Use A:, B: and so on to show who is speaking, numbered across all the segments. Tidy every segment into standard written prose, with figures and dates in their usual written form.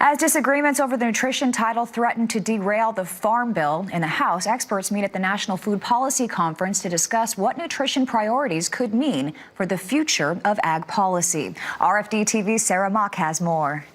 A: As disagreements over the nutrition title threaten to derail the Farm Bill in the House, experts meet at the National Food Policy Conference to discuss what nutrition priorities could mean for the future of ag policy. RFD-TV's Sarah Mock has more.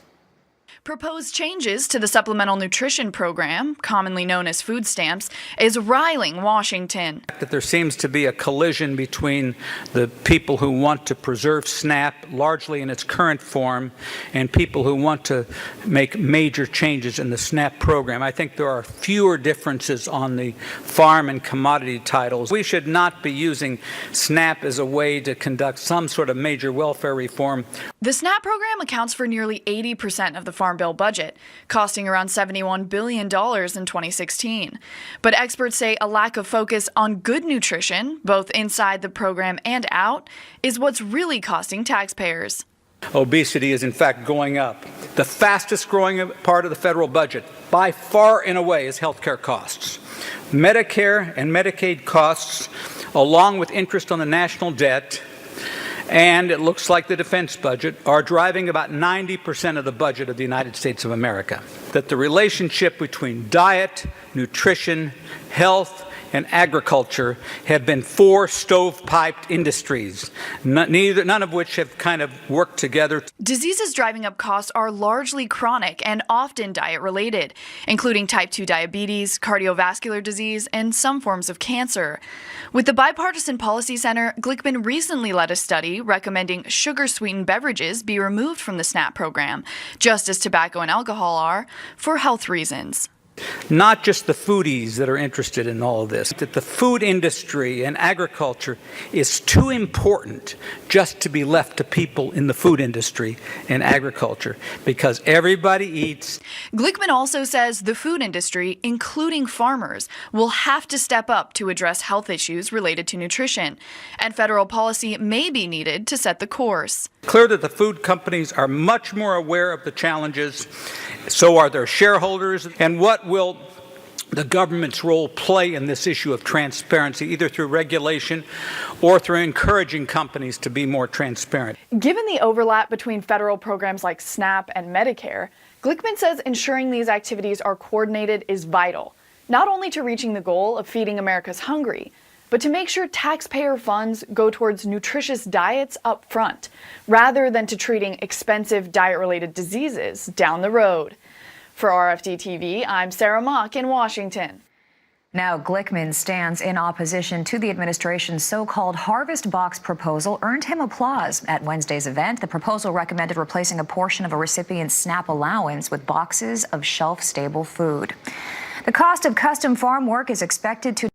B: Proposed changes to the Supplemental Nutrition Program, commonly known as food stamps, is riling Washington.
C: That there seems to be a collision between the people who want to preserve SNAP largely in its current form and people who want to make major changes in the SNAP program. I think there are fewer differences on the farm and commodity titles. We should not be using SNAP as a way to conduct some sort of major welfare reform.
B: The SNAP program accounts for nearly 80% of the Farm Bill budget, costing around $71 billion in 2016. But experts say a lack of focus on good nutrition, both inside the program and out, is what's really costing taxpayers.
C: Obesity is in fact going up. The fastest growing part of the federal budget, by far and away, is healthcare costs. Medicare and Medicaid costs, along with interest on the national debt, and it looks like the defense budget, are driving about 90% of the budget of the United States of America. That the relationship between diet, nutrition, health, and agriculture have been four stovepiped industries, none of which have kind of worked together.
B: Diseases driving up costs are largely chronic and often diet-related, including type 2 diabetes, cardiovascular disease, and some forms of cancer. With the Bipartisan Policy Center, Glickman recently led a study recommending sugar-sweetened beverages be removed from the SNAP program, just as tobacco and alcohol are, for health reasons.
C: Not just the foodies that are interested in all of this, that the food industry and agriculture is too important just to be left to people in the food industry and agriculture, because everybody eats.
B: Glickman also says the food industry, including farmers, will have to step up to address health issues related to nutrition, and federal policy may be needed to set the course.
C: Clear that the food companies are much more aware of the challenges, so are their shareholders, and what will the government's role play in this issue of transparency, either through regulation or through encouraging companies to be more transparent.
B: Given the overlap between federal programs like SNAP and Medicare, Glickman says ensuring these activities are coordinated is vital, not only to reaching the goal of feeding America's hungry, but to make sure taxpayer funds go towards nutritious diets up front, rather than to treating expensive diet-related diseases down the road. For RFD-TV, I'm Sarah Mock in Washington.
A: Now, Glickman stands in opposition to the administration's so-called Harvest Box proposal earned him applause at Wednesday's event. The proposal recommended replacing a portion of a recipient's SNAP allowance with boxes of shelf-stable food. The cost of custom farm work is expected to